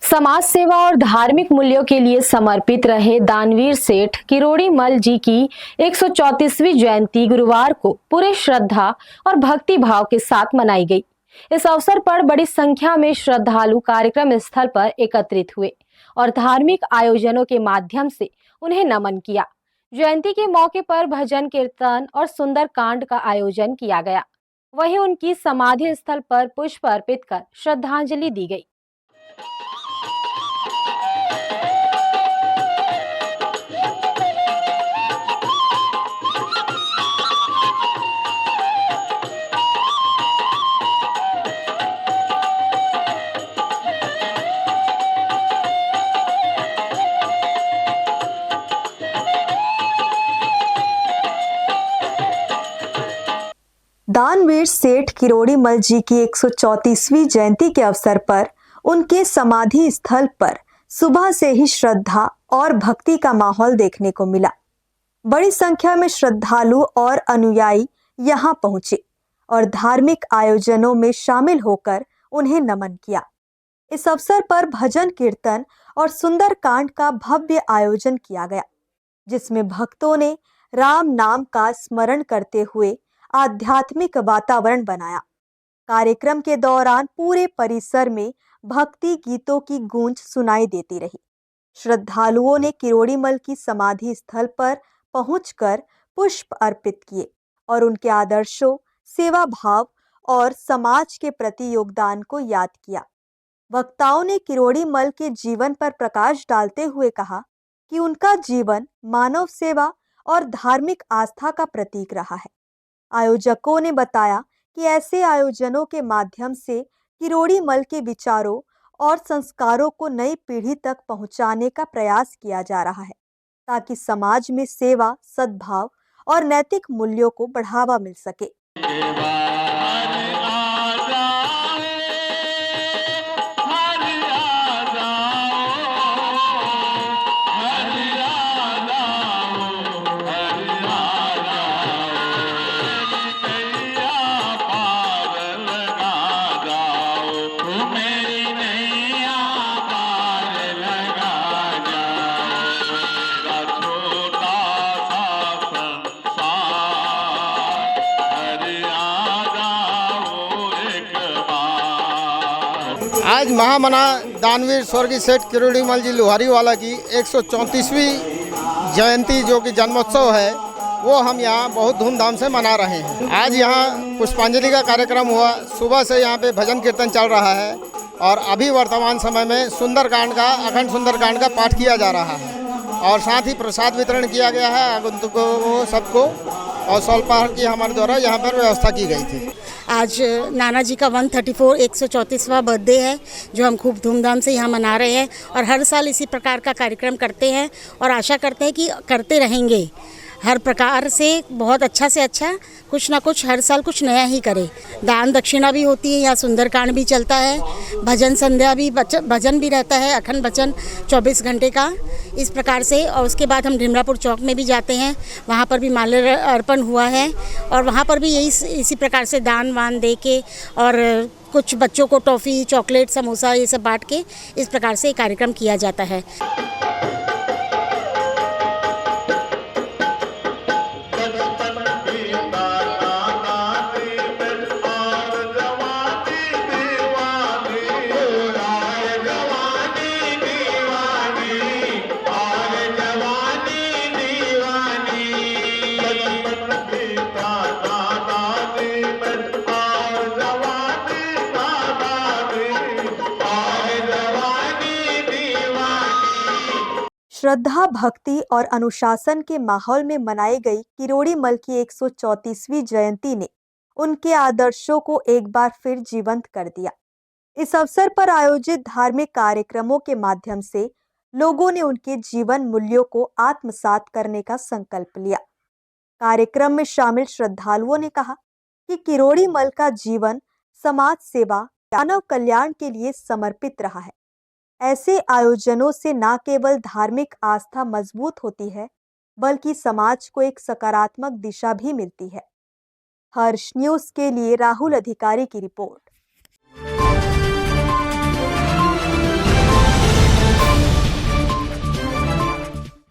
समाज सेवा और धार्मिक मूल्यों के लिए समर्पित रहे दानवीर सेठ किरोड़ी मल जी की 134वीं जयंती गुरुवार को पूरे श्रद्धा और भक्ति भाव के साथ मनाई गई। इस अवसर पर बड़ी संख्या में श्रद्धालु कार्यक्रम स्थल पर एकत्रित हुए और धार्मिक आयोजनों के माध्यम से उन्हें नमन किया। जयंती के मौके पर भजन कीर्तन और सुंदर कांड का आयोजन किया गया। वहीं उनकी समाधि स्थल पर पुष्प अर्पित कर श्रद्धांजलि दी गई। दानवीर सेठ किरोड़ी मल जी की 134वीं जयंती के अवसर पर उनके समाधि स्थल पर सुबह से ही श्रद्धा और भक्ति का माहौल देखने को मिला। बड़ी संख्या में श्रद्धालु और अनुयायी यहां पहुंचे और धार्मिक आयोजनों में शामिल होकर उन्हें नमन किया। इस अवसर पर भजन कीर्तन और सुंदर कांड का भव्य आयोजन किया गया, जिसमें भक्तों ने राम नाम का स्मरण करते हुए आध्यात्मिक वातावरण बनाया। कार्यक्रम के दौरान पूरे परिसर में भक्ति गीतों की गूंज सुनाई देती रही। श्रद्धालुओं ने किरोड़ी मल की समाधि स्थल पर पहुंचकर पुष्प अर्पित किए और उनके आदर्शों, सेवा भाव और समाज के प्रति योगदान को याद किया। वक्ताओं ने किरोड़ी मल के जीवन पर प्रकाश डालते हुए कहा कि उनका जीवन मानव सेवा और धार्मिक आस्था का प्रतीक रहा है। आयोजकों ने बताया कि ऐसे आयोजनों के माध्यम से किरोड़ी मल के विचारों और संस्कारों को नई पीढ़ी तक पहुंचाने का प्रयास किया जा रहा है, ताकि समाज में सेवा, सद्भाव और नैतिक मूल्यों को बढ़ावा मिल सके। आज महामना दानवीर स्वर्गीय सेठ किरोड़ी मल जी लोहारीवाला की 134वीं जयंती जो कि जन्मोत्सव है, वो हम यहाँ बहुत धूमधाम से मना रहे हैं। आज यहाँ पुष्पांजलि का कार्यक्रम हुआ। सुबह से यहाँ पे भजन कीर्तन चल रहा है और अभी वर्तमान समय में सुंदरकांड का, अखंड सुंदरकांड का पाठ किया जा रहा है और साथ ही प्रसाद वितरण किया गया है आगंतुकों को, सबको, और सोलपहर की हमारे द्वारा यहाँ पर व्यवस्था की गई थी। आज नाना जी का 134वां बर्थडे है, जो हम खूब धूमधाम से यहाँ मना रहे हैं और हर साल इसी प्रकार का कार्यक्रम करते हैं और आशा करते हैं कि करते रहेंगे। हर प्रकार से बहुत अच्छा से अच्छा कुछ ना कुछ हर साल कुछ नया ही करे। दान दक्षिणा भी होती है, यहाँ सुंदरकांड भी चलता है, भजन संध्या भी, भजन भी रहता है, अखंड भजन 24 घंटे का, इस प्रकार से। और उसके बाद हम ढिमरापुर चौक में भी जाते हैं, वहाँ पर भी माल्य अर्पण हुआ है और वहाँ पर भी इसी प्रकार से दान वान दे के और कुछ बच्चों को टॉफ़ी, चॉकलेट, समोसा ये सब बांट के इस प्रकार से कार्यक्रम किया जाता है। श्रद्धा, भक्ति और अनुशासन के माहौल में मनाई गई किरोड़ी मल की 134वीं जयंती ने उनके आदर्शों को एक बार फिर जीवंत कर दिया। इस अवसर पर आयोजित धार्मिक कार्यक्रमों के माध्यम से लोगों ने उनके जीवन मूल्यों को आत्मसात करने का संकल्प लिया। कार्यक्रम में शामिल श्रद्धालुओं ने कहा कि किरोड़ी मल का जीवन समाज सेवा, मानव कल्याण के लिए समर्पित रहा है। ऐसे आयोजनों से न केवल धार्मिक आस्था मजबूत होती है, बल्कि समाज को एक सकारात्मक दिशा भी मिलती है। हर्ष न्यूज़ के लिए राहुल अधिकारी की रिपोर्ट।